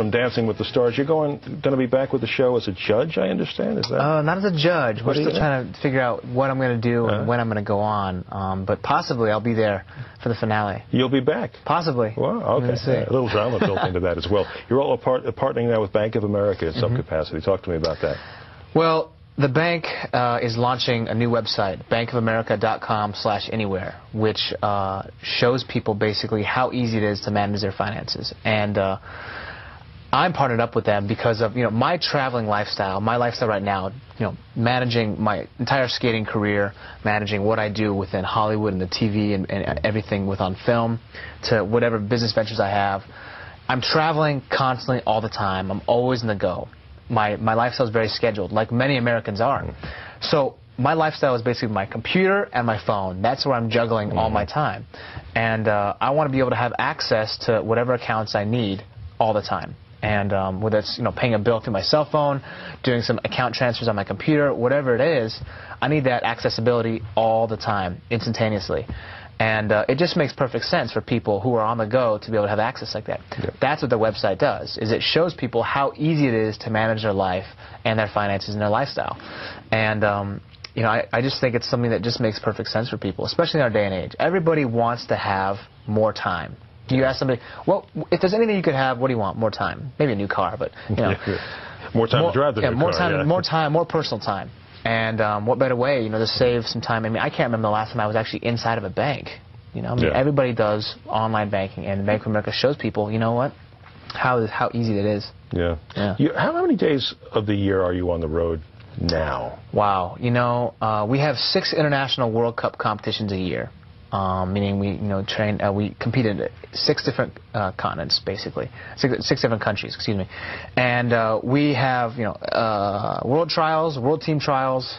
from Dancing with the Stars. You're going to be back with the show as a judge, I understand? Is that? Not as a judge. We're still trying to figure out what I'm going to do and when I'm going to go on. But possibly I'll be there for the finale. You'll be back? Possibly. Wow, okay. A little drama built into that as well. You're all partnering now with Bank of America in some capacity. Talk to me about that. Well, the bank is launching a new website, bankofamerica.com/anywhere, which shows people basically how easy it is to manage their finances. And I'm partnered up with them because of my traveling lifestyle, my lifestyle right now. Managing my entire skating career, managing what I do within Hollywood and the TV and everything on film, to whatever business ventures I have. I'm traveling constantly all the time. I'm always in the go. My lifestyle is very scheduled, like many Americans are. So my lifestyle is basically my computer and my phone. That's where I'm juggling all my time. And I want to be able to have access to whatever accounts I need all the time. And whether it's paying a bill through my cell phone, doing some account transfers on my computer, whatever it is, I need that accessibility all the time, instantaneously. And it just makes perfect sense for people who are on the go to be able to have access like that. Yep. That's what the website does, is it shows people how easy it is to manage their life and their finances and their lifestyle. And I just think it's something that just makes perfect sense for people, especially in our day and age. Everybody wants to have more time. You ask somebody, well, if there's anything you could have, what do you want? More time. Maybe a new car, but more time to drive the new car. More time, more personal time. And what better way, to save some time? I mean, I can't remember the last time I was actually inside of a bank. Everybody does online banking, and Bank of America shows people, how easy it is. Yeah. How many days of the year are you on the road now? Wow. We have 6 international World Cup competitions a year. Meaning we we compete in 6 different continents, basically 6 different countries, excuse me, and we have world trials, world team trials.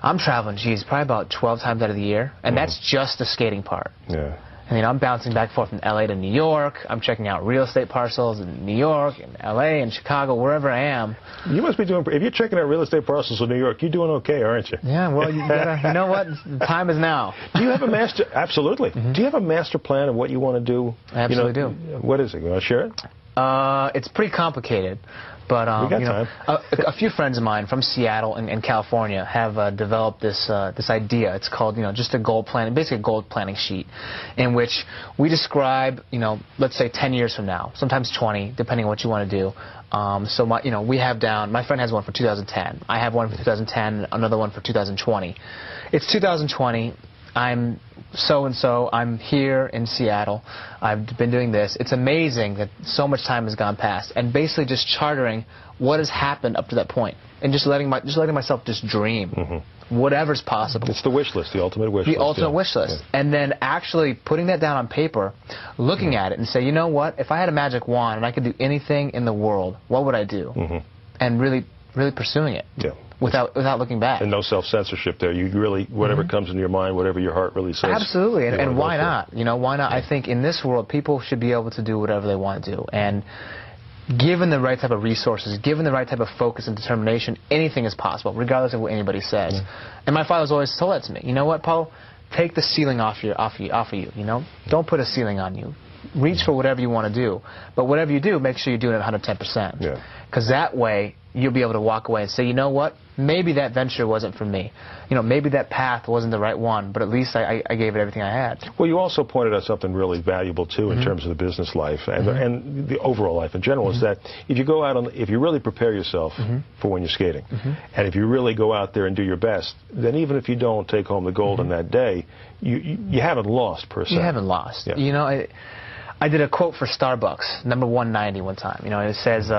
I'm traveling, probably about 12 times out of the year, and that's just the skating part. Yeah. I'm bouncing back and forth from LA to New York. I'm checking out real estate parcels in New York and LA and Chicago, wherever I am. You must be doing, if you're checking out real estate parcels in New York, you're doing okay, aren't you? Yeah, well, you know what? The time is now. Do you have a master, absolutely. Do you have a master plan of what you want to do? I absolutely do. What is it? You want to share it? It's pretty complicated. But a few friends of mine from Seattle and California have developed this idea. It's called just a goal planning, basically a goal planning sheet, in which we describe let's say 10 years from now, sometimes 20, depending on what you want to do. So we have down. My friend has one for 2010. I have one for 2010. Another one for 2020. It's 2020. I'm so-and-so, I'm here in Seattle, I've been doing this. It's amazing that so much time has gone past, and basically just charting what has happened up to that point, and just letting myself just dream, whatever's possible. It's the wish list, the ultimate wish list. The ultimate wish list. Yeah. And then actually putting that down on paper, looking at it and say, you know what, if I had a magic wand and I could do anything in the world, what would I do? And really pursuing it. Yeah. Without looking back. And no self-censorship there. You really, whatever comes into your mind, whatever your heart really says. Absolutely. And why not? Why not? Yeah. I think in this world, people should be able to do whatever they want to do. And given the right type of resources, given the right type of focus and determination, anything is possible, regardless of what anybody says. And my father's always told that to me. You know what, Paulo? Take the ceiling off of you. Don't put a ceiling on you. Reach for whatever you want to do. But whatever you do, make sure you're doing it 110%. Yeah. Because that way, you'll be able to walk away and say, you know what, maybe that venture wasn't for me. Maybe that path wasn't the right one, but at least I gave it everything I had. Well, you also pointed out something really valuable, too, in terms of the business life and the overall life in general, is that if you go out if you really prepare yourself for when you're skating, and if you really go out there and do your best, then even if you don't take home the gold on that day, you haven't lost, per se. You haven't lost. Yeah. I did a quote for Starbucks, number 190 one time. It says,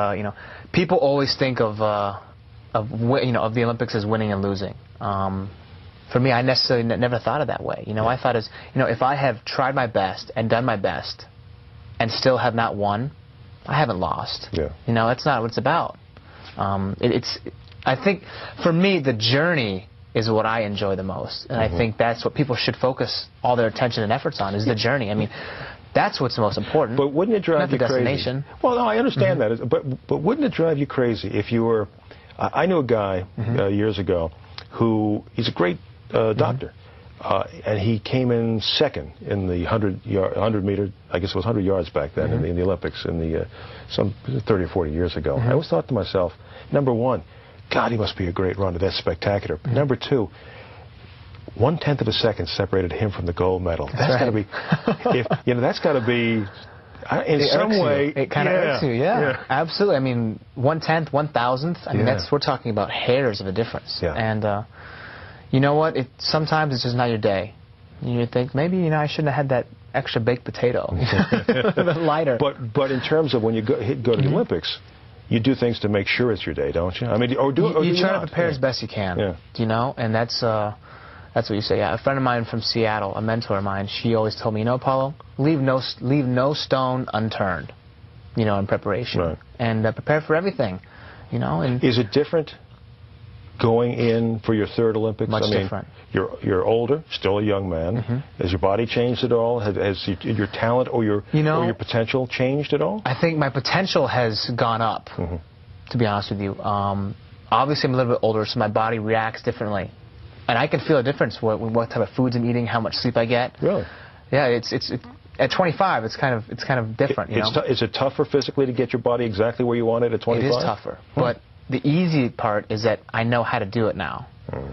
people always think of the Olympics as winning and losing. For me, I necessarily never thought of that way. I thought if I have tried my best and done my best and still have not won, I haven't lost. Yeah. That's not what it's about. I think for me, the journey is what I enjoy the most, and I think that's what people should focus all their attention and efforts on, is the journey. I mean, that's what's the most important. But wouldn't it drive you crazy? Destination. Well, no, I understand that. But wouldn't it drive you crazy if you were... I knew a guy years ago who... He's a great doctor. And he came in second in the 100 meter, I guess it was 100 yards back then in the Olympics, some 30 or 40 years ago. I always thought to myself, number one, God, he must be a great runner. That's spectacular. Number two, 1/10 of a second separated him from the gold medal. That's got to be, that's got to be. In some way, it kind of irks you. Yeah, absolutely. I mean, 1/10, 1,000th. I mean, we're talking about hairs of a difference. Yeah. And you know what? Sometimes it's just not your day. You think maybe I shouldn't have had that extra baked potato, a bit lighter. But in terms of when you go to the Olympics, you do things to make sure it's your day, don't you? I mean, you try to prepare as best you can. Yeah. And that's what you say. Yeah, a friend of mine from Seattle, a mentor of mine, she always told me, Apolo, leave no stone unturned, in preparation. Right. And prepare for everything, And is it different going in for your third Olympics? Much different. You're older, still a young man. Has your body changed at all? Has your talent or your potential changed at all? I think my potential has gone up, to be honest with you. Obviously, I'm a little bit older, so my body reacts differently. And I can feel a difference what type of foods I'm eating, how much sleep I get. Really? Yeah, it's at 25, it's kind of different. Is it tougher physically to get your body exactly where you want it at 25? It is tougher, but the easy part is that I know how to do it now.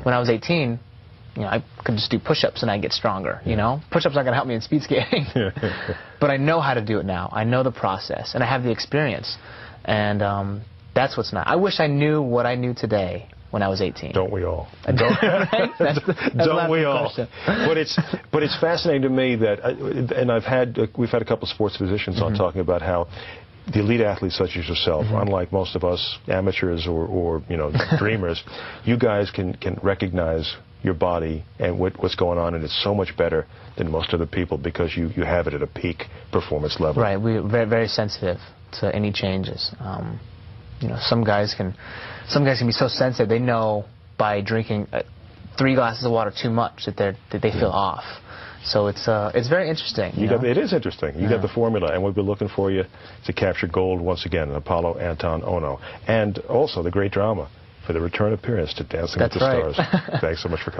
When I was 18, I could just do push-ups and I get stronger. Push-ups aren't going to help me in speed skating, but I know how to do it now. I know the process, and I have the experience, and that's what's nice. I wish I knew what I knew today when I was 18. Don't we all? Right? Don't we all? But it's fascinating to me that, and we've had a couple of sports physicians on talking about how the elite athletes such as yourself, unlike most of us amateurs or dreamers, you guys can recognize your body and what's going on, and it's so much better than most other people because you have it at a peak performance level. Right. We're very, very sensitive to any changes. Some guys can be so sensitive they know by drinking 3 glasses of water too much that they feel off. So it's very interesting. It is interesting. You got the formula, and we'll be looking for you to capture gold once again in Apolo Anton Ohno, and also the great drama for the return appearance to Dancing with the Stars. Thanks so much for coming.